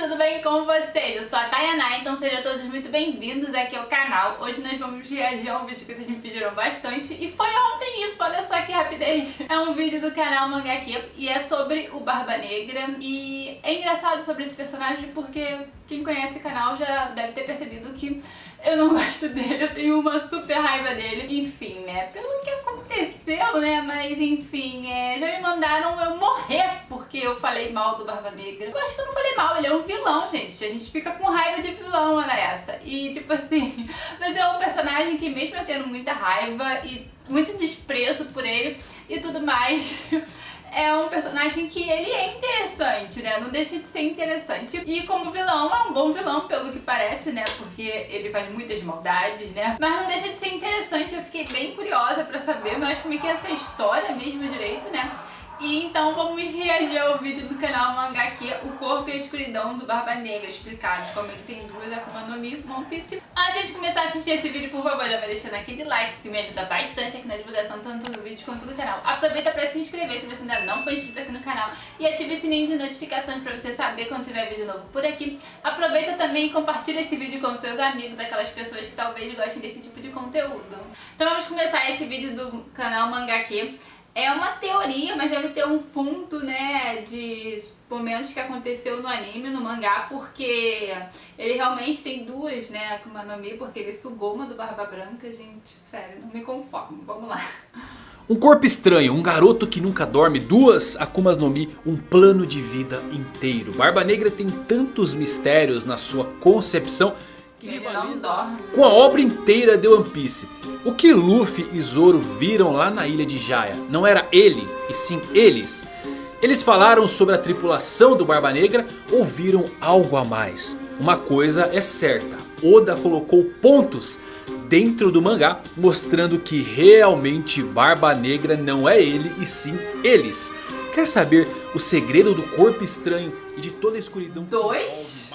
tudo bem com vocês? Eu sou a Tayana, então sejam todos muito bem-vindos aqui ao canal. Hoje nós vamos reagir a um vídeo que vocês me pediram bastante e foi ontem isso, olha só que rapidez. É um vídeo do canal Mangá Aqui e é sobre o Barba Negra e é engraçado sobre esse personagem porque quem conhece o canal já deve ter percebido que eu não gosto dele, eu tenho uma super raiva dele. Enfim, né, pelo que aconteceu, né, mas enfim, já me mandaram eu morrer porque eu falei mal do Barba Negra. Eu acho que eu não falei mal, ele é um vilão, gente. A gente fica com raiva de vilão, olha essa. E tipo assim, mas é um personagem que mesmo eu tendo muita raiva e muito desprezo por ele e tudo mais, é um personagem que ele é interessante, né? Não deixa de ser interessante. E como vilão, é um bom vilão, pelo que parece, né? Porque ele faz muitas maldades, né? Mas não deixa de ser interessante. Eu fiquei bem curiosa pra saber, mas como é que é essa história mesmo direito, né? E então vamos reagir ao vídeo do canal Mangá Aqui, o corpo e a escuridão do Barba Negra, explicados como ele tem duas Akuma no Mi, One Piece. Antes de começar a assistir esse vídeo, por favor, já vai deixando aquele like, que me ajuda bastante aqui na divulgação tanto do vídeo quanto do canal. Aproveita para se inscrever se você ainda não for inscrito aqui no canal e ative o sininho de notificações para você saber quando tiver vídeo novo por aqui. Aproveita também e compartilha esse vídeo com seus amigos, aquelas pessoas que talvez gostem desse tipo de conteúdo. Então vamos começar esse vídeo do canal Mangá Aqui. É uma teoria, mas deve ter um fundo, né, de momentos que aconteceu no anime, no mangá, porque ele realmente tem duas, né, Akuma no Mi, porque ele sugou uma do Barba Branca, gente, sério, não me conformo, vamos lá. Um corpo estranho, um garoto que nunca dorme, duas Akumas no Mi, um plano de vida inteiro. Barba Negra tem tantos mistérios na sua concepção que ele não dorme com a obra inteira de One Piece. O que Luffy e Zoro viram lá na ilha de Jaya não era ele, e sim eles. Eles falaram sobre a tripulação do Barba Negra ou viram algo a mais? Uma coisa é certa, Oda colocou pontos dentro do mangá mostrando que realmente Barba Negra não é ele e sim eles. Quer saber o segredo do corpo estranho e de toda a escuridão? Dois?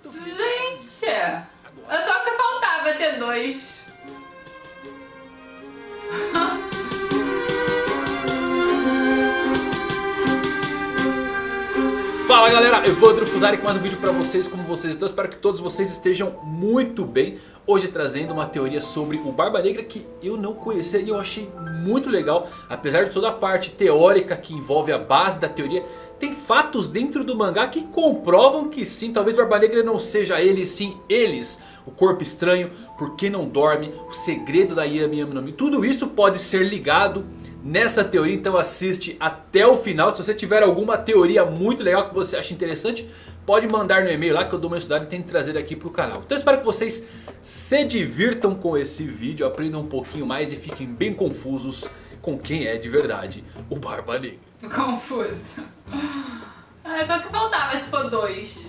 Gente, é só que faltava ter dois. Fala galera, Evandro Fusari com mais um vídeo pra vocês, como vocês estão? Espero que todos vocês estejam muito bem. Hoje trazendo uma teoria sobre o Barba Negra que eu não conhecia e eu achei muito legal. Apesar de toda a parte teórica que envolve a base da teoria, tem fatos dentro do mangá que comprovam que sim, talvez Barba Negra não seja ele, sim eles. O corpo estranho, por que não dorme, o segredo da Yami Yami no Mi. Tudo isso pode ser ligado nessa teoria, então assiste até o final. Se você tiver alguma teoria muito legal que você acha interessante, pode mandar no e-mail lá que eu dou uma estudada e tento trazer aqui pro canal. Então eu espero que vocês se divirtam com esse vídeo, aprendam um pouquinho mais e fiquem bem confusos com quem é de verdade o Barba Negra. Confuso. Só que faltava se for dois.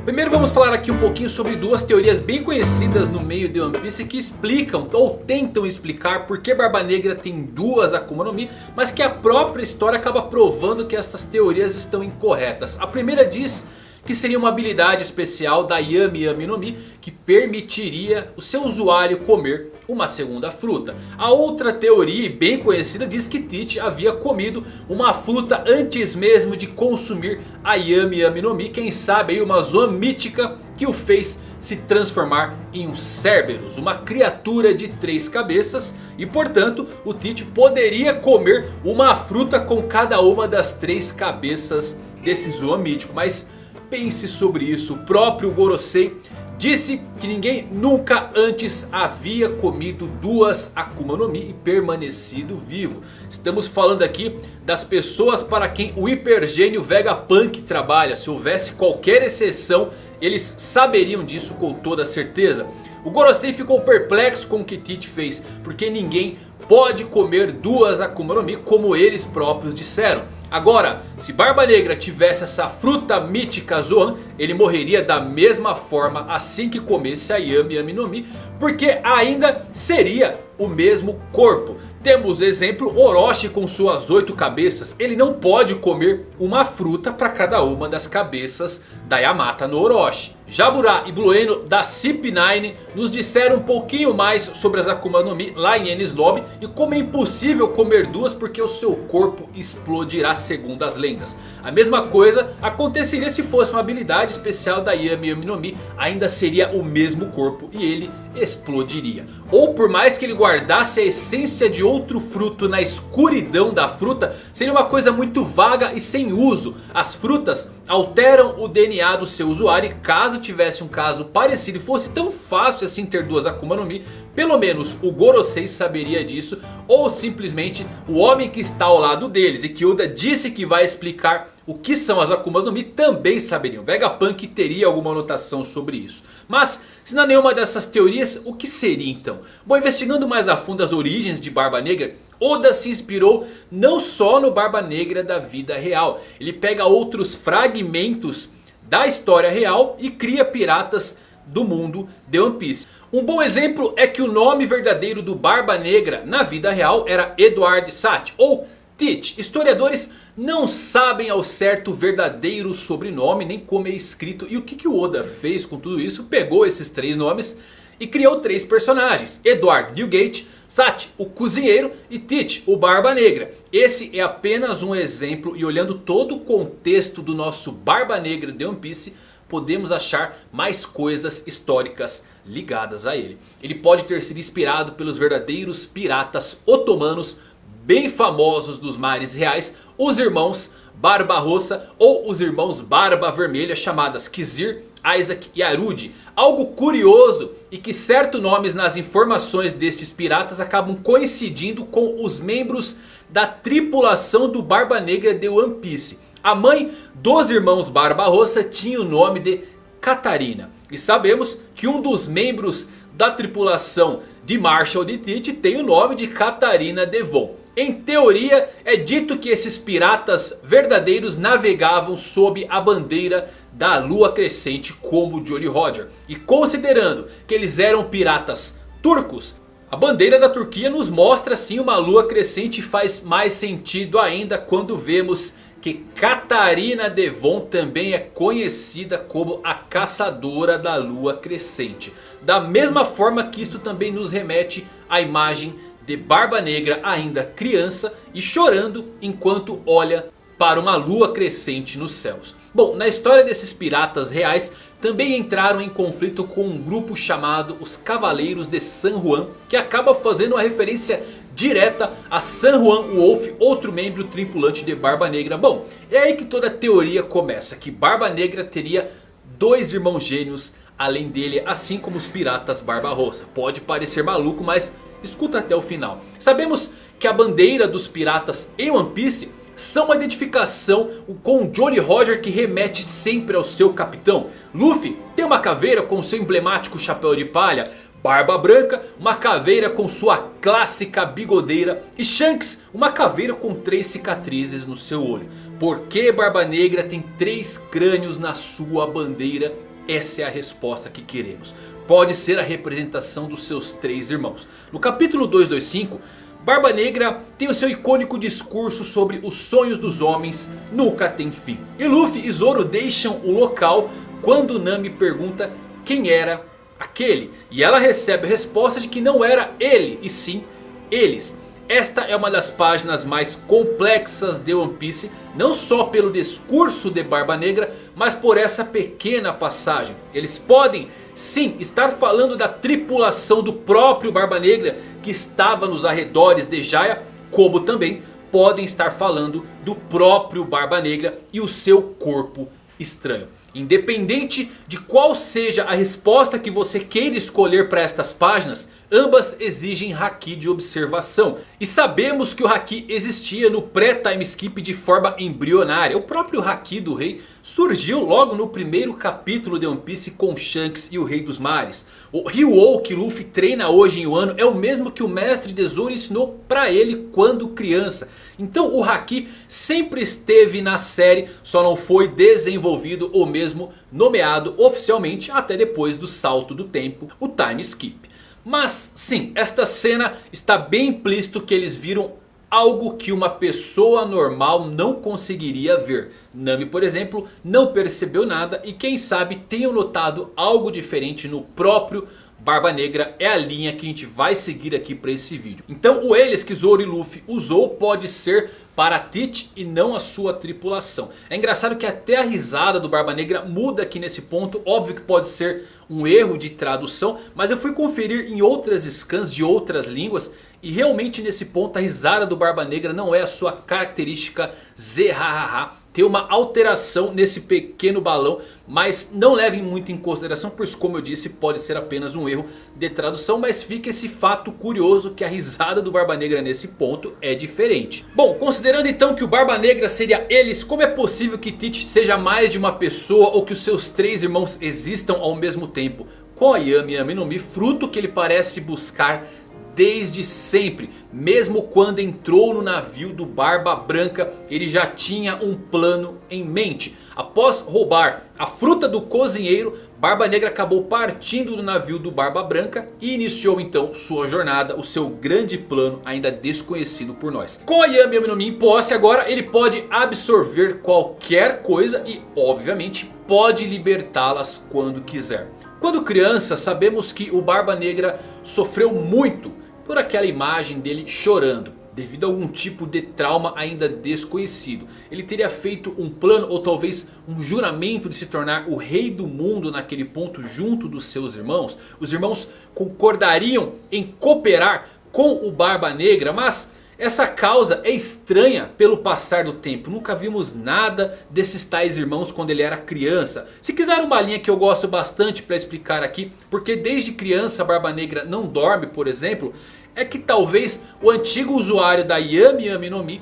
Primeiro vamos falar aqui um pouquinho sobre duas teorias bem conhecidas no meio de One Piece que explicam ou tentam explicar por que Barba Negra tem duas Akuma no Mi, mas que a própria história acaba provando que essas teorias estão incorretas. A primeira diz que seria uma habilidade especial da Yami Yami no Mi que permitiria o seu usuário comer uma segunda fruta. A outra teoria, bem conhecida, diz que Tite havia comido uma fruta antes mesmo de consumir a Yami Yami no Mi. Quem sabe aí uma zoa mítica que o fez se transformar em um Cerberus, uma criatura de 3 cabeças. E portanto o Tite poderia comer uma fruta com cada uma das 3 cabeças desse zoa mítico. Mas pense sobre isso, o próprio Gorosei disse que ninguém nunca antes havia comido duas Akuma no Mi e permanecido vivo. Estamos falando aqui das pessoas para quem o hipergênio Vegapunk trabalha. Se houvesse qualquer exceção, eles saberiam disso com toda certeza. O Gorosei ficou perplexo com o que Tite fez, porque ninguém pode comer duas Akuma no Mi como eles próprios disseram. Agora, se Barba Negra tivesse essa fruta mítica Zoan, ele morreria da mesma forma assim que comesse a Yami Yami no Mi, porque ainda seria o mesmo corpo. Temos exemplo Orochi com suas 8 cabeças. Ele não pode comer uma fruta para cada uma das cabeças da Yamata no Orochi. Jabura e Blue Eno da CP9 nos disseram um pouquinho mais sobre as Akuma no Mi lá em Enies Lobby. E como é impossível comer duas porque o seu corpo explodirá segundo as lendas. A mesma coisa aconteceria se fosse uma habilidade especial da Yami Yami no Mi. Ainda seria o mesmo corpo e ele explodiria. Ou por mais que ele guardasse a essência de outro fruto na escuridão da fruta, seria uma coisa muito vaga e sem uso. As frutas alteram o DNA do seu usuário e caso tivesse um caso parecido e fosse tão fácil assim ter duas Akuma no Mi, pelo menos o Gorosei saberia disso. Ou simplesmente o homem que está ao lado deles e que Oda disse que vai explicar o que são as Akuma no Mi também saberiam. Vegapunk teria alguma anotação sobre isso. Mas se não é nenhuma dessas teorias, o que seria então? Bom, investigando mais a fundo as origens de Barba Negra, Oda se inspirou não só no Barba Negra da vida real. Ele pega outros fragmentos da história real e cria piratas do mundo de One Piece. Um bom exemplo é que o nome verdadeiro do Barba Negra na vida real era Edward Sat ou Teach. Historiadores não sabem ao certo o verdadeiro sobrenome nem como é escrito. E o que o Oda fez com tudo isso? Pegou esses 3 nomes e criou 3 personagens. Edward Newgate, Sat, o cozinheiro, e Teach, o Barba Negra. Esse é apenas um exemplo e olhando todo o contexto do nosso Barba Negra de One Piece, podemos achar mais coisas históricas ligadas a ele. Ele pode ter sido inspirado pelos verdadeiros piratas otomanos bem famosos dos mares reais, os irmãos Barbarossa ou os irmãos Barba Vermelha, chamadas Kizir, Isaac e Arudi. Algo curioso e que certos nomes nas informações destes piratas acabam coincidindo com os membros da tripulação do Barba Negra de One Piece. A mãe dos irmãos Barbarossa tinha o nome de Katarina. E sabemos que um dos membros da tripulação de Marshall de Teach tem o nome de Katarina Devon. Em teoria é dito que esses piratas verdadeiros navegavam sob a bandeira da lua crescente como Jolly Roger. E considerando que eles eram piratas turcos, a bandeira da Turquia nos mostra sim uma lua crescente e faz mais sentido ainda quando vemos que Katarina Devon também é conhecida como a caçadora da lua crescente. Da mesma forma que isto também nos remete à imagem de Barba Negra ainda criança e chorando enquanto olha para uma lua crescente nos céus. Bom, na história desses piratas reais também entraram em conflito com um grupo chamado os Cavaleiros de San Juan, que acaba fazendo uma referência direta a San Juan Wolf, outro membro tripulante de Barba Negra. Bom, é aí que toda a teoria começa, que Barba Negra teria 2 irmãos gêmeos além dele, assim como os piratas Barbarossa. Pode parecer maluco, mas escuta até o final. Sabemos que a bandeira dos piratas em One Piece são uma identificação com o Jolly Roger, que remete sempre ao seu capitão. Luffy tem uma caveira com seu emblemático chapéu de palha. Barba Branca, uma caveira com sua clássica bigodeira. E Shanks, uma caveira com 3 cicatrizes no seu olho. Por que Barba Negra tem 3 crânios na sua bandeira? Essa é a resposta que queremos. Pode ser a representação dos seus 3 irmãos. No capítulo 225, Barba Negra tem o seu icônico discurso sobre os sonhos dos homens nunca tem fim. E Luffy e Zoro deixam o local quando Nami pergunta quem era aquele. E ela recebe a resposta de que não era ele, e sim eles. Esta é uma das páginas mais complexas de One Piece, não só pelo discurso de Barba Negra, mas por essa pequena passagem. Eles podem sim estar falando da tripulação do próprio Barba Negra que estava nos arredores de Jaya, como também podem estar falando do próprio Barba Negra e o seu corpo estranho. Independente de qual seja a resposta que você queira escolher para estas páginas, ambas exigem haki de observação. E sabemos que o haki existia no pré-time skip de forma embrionária. O próprio haki do rei surgiu logo no primeiro capítulo de One Piece com Shanks e o Rei dos Mares. O Ryuou que Luffy treina hoje em Wano é o mesmo que o mestre de Zoro ensinou para ele quando criança. Então o haki sempre esteve na série, só não foi desenvolvido ou mesmo nomeado oficialmente até depois do salto do tempo, o time skip. Mas sim, esta cena está bem implícito que eles viram algo que uma pessoa normal não conseguiria ver. Nami, por exemplo, não percebeu nada e quem sabe tenham notado algo diferente no próprio Barba Negra. É a linha que a gente vai seguir aqui para esse vídeo. Então o eles que Zoro e Luffy usou pode ser para Tite e não a sua tripulação. É engraçado que até a risada do Barba Negra muda aqui nesse ponto. Óbvio que pode ser um erro de tradução, mas eu fui conferir em outras scans de outras línguas e realmente nesse ponto a risada do Barba Negra não é a sua característica zhahaha. Tem uma alteração nesse pequeno balão, mas não levem muito em consideração, pois como eu disse pode ser apenas um erro de tradução. Mas fica esse fato curioso que a risada do Barba Negra nesse ponto é diferente. Bom, considerando então que o Barba Negra seria eles, como é possível que Tite seja mais de uma pessoa ou que os seus 3 irmãos existam ao mesmo tempo? Com a Yami Yami no Mi, fruto que ele parece buscar desde sempre. Mesmo quando entrou no navio do Barba Branca, ele já tinha um plano em mente. Após roubar a fruta do cozinheiro, Barba Negra acabou partindo do navio do Barba Branca e iniciou então sua jornada, o seu grande plano ainda desconhecido por nós. Com a Yami Yami no Mi em posse agora, ele pode absorver qualquer coisa e obviamente pode libertá-las quando quiser. Quando criança, sabemos que o Barba Negra sofreu muito por aquela imagem dele chorando, devido a algum tipo de trauma ainda desconhecido. Ele teria feito um plano ou talvez um juramento de se tornar o rei do mundo naquele ponto junto dos seus irmãos. Os irmãos concordariam em cooperar com o Barba Negra, mas essa causa é estranha pelo passar do tempo. Nunca vimos nada desses tais irmãos quando ele era criança. Se quiser uma linha que eu gosto bastante para explicar aqui, porque desde criança Barba Negra não dorme, por exemplo, é que talvez o antigo usuário da Yami Yami no Mi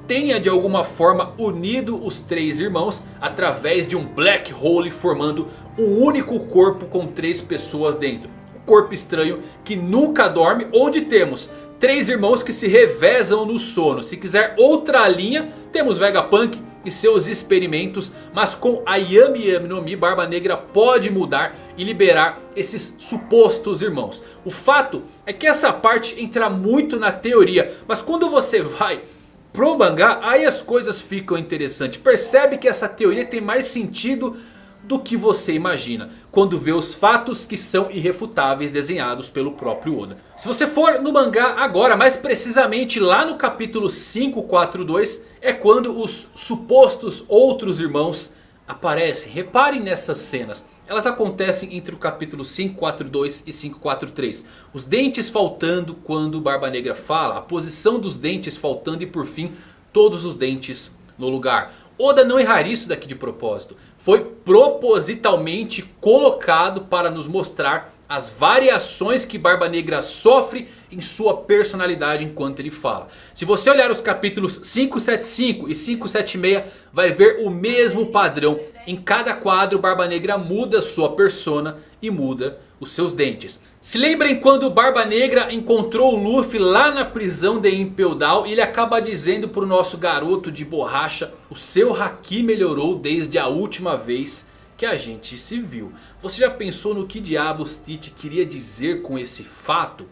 tenha de alguma forma unido os 3 irmãos através de um black hole, formando um único corpo com 3 pessoas dentro. Um corpo estranho que nunca dorme, onde temos 3 irmãos que se revezam no sono. Se quiser outra linha, temos Vegapunk e seus experimentos. Mas com a Yami Yami no Mi, Barba Negra pode mudar e liberar esses supostos irmãos. O fato é que essa parte entra muito na teoria, mas quando você vai pro mangá, aí as coisas ficam interessantes. Percebe que essa teoria tem mais sentido do que você imagina quando vê os fatos que são irrefutáveis desenhados pelo próprio Oda. Se você for no mangá agora, mais precisamente lá no capítulo 542, é quando os supostos outros irmãos aparecem. Reparem nessas cenas. Elas acontecem entre o capítulo 542 e 543. Os dentes faltando quando o Barba Negra fala. A posição dos dentes faltando e por fim todos os dentes no lugar. Oda não erraria isso daqui de propósito. Foi propositalmente colocado para nos mostrar as variações que Barba Negra sofre em sua personalidade enquanto ele fala. Se você olhar os capítulos 575 e 576, vai ver o mesmo padrão. Em cada quadro Barba Negra muda sua persona e muda os seus dentes. Se lembrem quando Barba Negra encontrou o Luffy lá na prisão de Impel Down e ele acaba dizendo para o nosso garoto de borracha: o seu haki melhorou desde a última vez que a gente se viu. Você já pensou no que diabos Tite queria dizer com esse fato?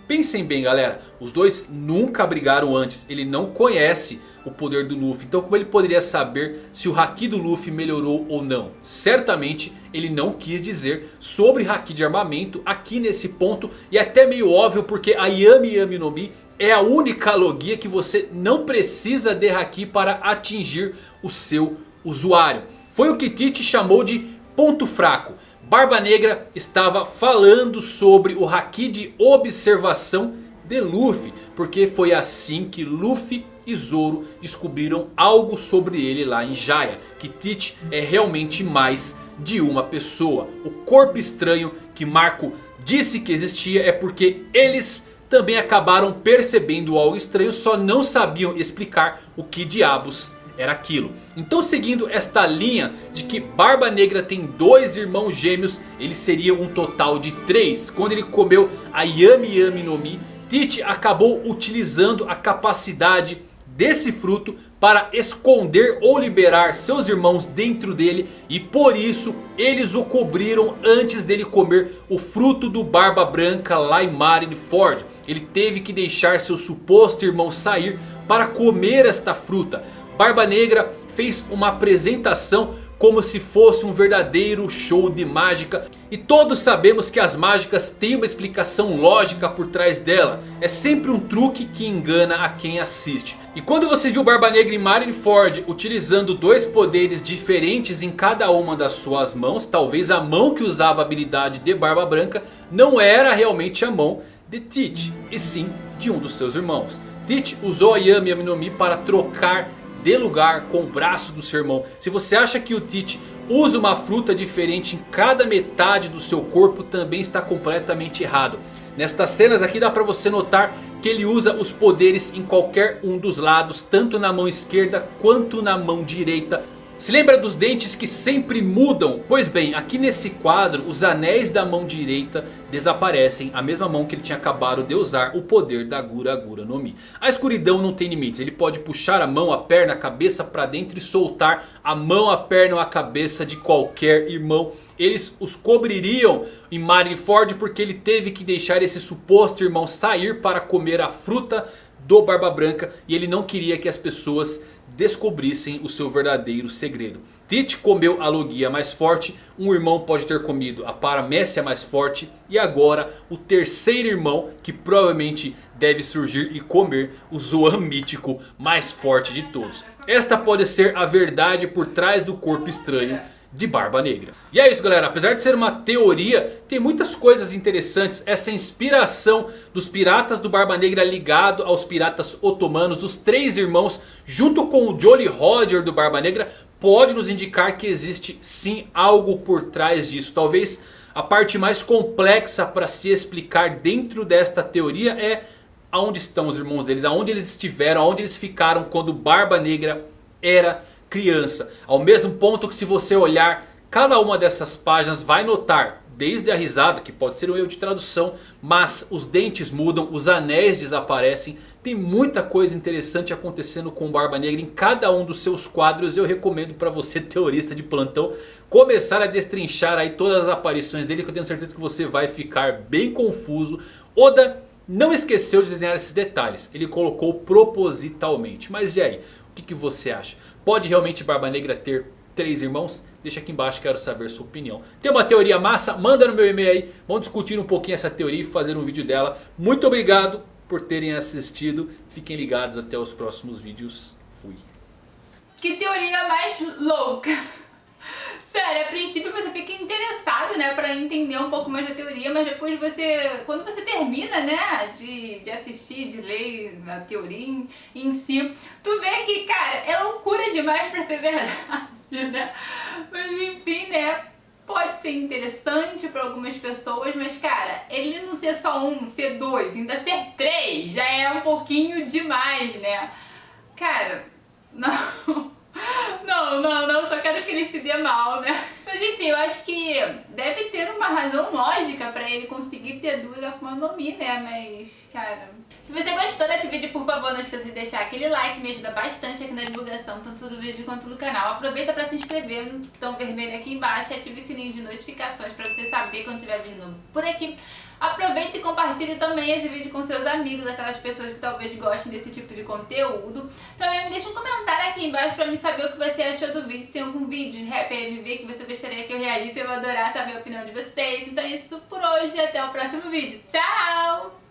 Pensem bem, galera, os dois nunca brigaram antes, ele não conhece o poder do Luffy, então como ele poderia saber se o haki do Luffy melhorou ou não? Certamente ele não quis dizer sobre haki de armamento aqui nesse ponto, e é até meio óbvio porque a Yami Yami no Mi é a única logia que você não precisa de haki para atingir o seu usuário. Foi o que Tite chamou de ponto fraco. Barba Negra estava falando sobre o haki de observação de Luffy, porque foi assim que Luffy e Zoro descobriram algo sobre ele lá em Jaya. Que Tite é realmente mais de uma pessoa. O corpo estranho que Marco disse que existia é porque eles também acabaram percebendo algo estranho, só não sabiam explicar o que diabos era aquilo. Então, seguindo esta linha de que Barba Negra tem 2 irmãos gêmeos, ele seria um total de 3. Quando ele comeu a Yami Yami no Mi, Tite acabou utilizando a capacidade desse fruto para esconder ou liberar seus irmãos dentro dele. E por isso eles o cobriram antes dele comer o fruto do Barba Branca lá em Marineford. Ele teve que deixar seu suposto irmão sair para comer esta fruta. Barba Negra fez uma apresentação como se fosse um verdadeiro show de mágica. E todos sabemos que as mágicas têm uma explicação lógica por trás dela. É sempre um truque que engana a quem assiste. E quando você viu Barba Negra em Marineford utilizando dois poderes diferentes em cada uma das suas mãos, talvez a mão que usava a habilidade de Barba Branca não era realmente a mão de Teach, e sim de um dos seus irmãos. Teach usou a Yami Yami no Mi para trocar de lugar com o braço do seu irmão. Se você acha que o Teach usa uma fruta diferente em cada metade do seu corpo, também está completamente errado. Nestas cenas aqui dá para você notar que ele usa os poderes em qualquer um dos lados, tanto na mão esquerda quanto na mão direita. Se lembra dos dentes que sempre mudam? Pois bem, aqui nesse quadro os anéis da mão direita desaparecem. A mesma mão que ele tinha acabado de usar o poder da Gura Gura no Mi. A escuridão não tem limites. Ele pode puxar a mão, a perna, a cabeça para dentro e soltar a mão, a perna ou a cabeça de qualquer irmão. Eles os cobririam em Marineford porque ele teve que deixar esse suposto irmão sair para comer a fruta do Barba Branca. E ele não queria que as pessoas descobrissem o seu verdadeiro segredo. Teach comeu a Logia mais forte. Um irmão pode ter comido a Paramécia mais forte. E agora o terceiro irmão, que provavelmente deve surgir e comer o Zoan mítico mais forte de todos. Esta pode ser a verdade por trás do corpo estranho de Barba Negra. E é isso, galera, apesar de ser uma teoria, tem muitas coisas interessantes. Essa inspiração dos piratas do Barba Negra ligado aos piratas otomanos, os três irmãos, junto com o Jolly Roger do Barba Negra, pode nos indicar que existe sim algo por trás disso. Talvez a parte mais complexa para se explicar dentro desta teoria é aonde estão os irmãos deles, aonde eles estiveram, aonde eles ficaram quando Barba Negra era criança. Ao mesmo ponto que se você olhar cada uma dessas páginas vai notar desde a risada, que pode ser um erro de tradução, mas os dentes mudam, os anéis desaparecem. Tem muita coisa interessante acontecendo com Barba Negra em cada um dos seus quadros. Eu recomendo para você, teorista de plantão, começar a destrinchar aí todas as aparições dele, que eu tenho certeza que você vai ficar bem confuso. Oda não esqueceu de desenhar esses detalhes, ele colocou propositalmente. Mas e aí? O que você acha? Pode realmente Barba Negra ter três irmãos? Deixa aqui embaixo, quero saber sua opinião. Tem uma teoria massa? Manda no meu e-mail aí. Vamos discutir um pouquinho essa teoria e fazer um vídeo dela. Muito obrigado por terem assistido. Fiquem ligados até os próximos vídeos. Fui. Que teoria mais louca! Sério, a princípio você fica interessado, né, pra entender um pouco mais da teoria, mas depois você, quando você termina, né, de assistir, de ler a teoria em si, tu vê que, cara, é loucura demais pra ser verdade, né? Mas enfim, né, pode ser interessante pra algumas pessoas, mas, cara, ele não ser só um, ser dois, ainda ser três, já é um pouquinho demais, né? Cara, não... Não, só quero que ele se dê mal, né? Mas enfim, eu acho que deve ter uma razão lógica pra ele conseguir ter duas Akuma no Mi, né? Mas, cara... Se você gostou desse vídeo, por favor, não esqueça de deixar aquele like, me ajuda bastante aqui na divulgação, tanto do vídeo quanto do canal. Aproveita pra se inscrever no botão vermelho aqui embaixo e ative o sininho de notificações pra você saber quando tiver vídeo novo por aqui. Aproveita e compartilhe também esse vídeo com seus amigos, aquelas pessoas que talvez gostem desse tipo de conteúdo. Também me deixa um comentário aqui embaixo pra mim saber o que você achou do vídeo. Se tem algum vídeo de Rap MV que você gostaria que eu reagisse, eu vou adorar saber a opinião de vocês. Então é isso por hoje, até o próximo vídeo. Tchau!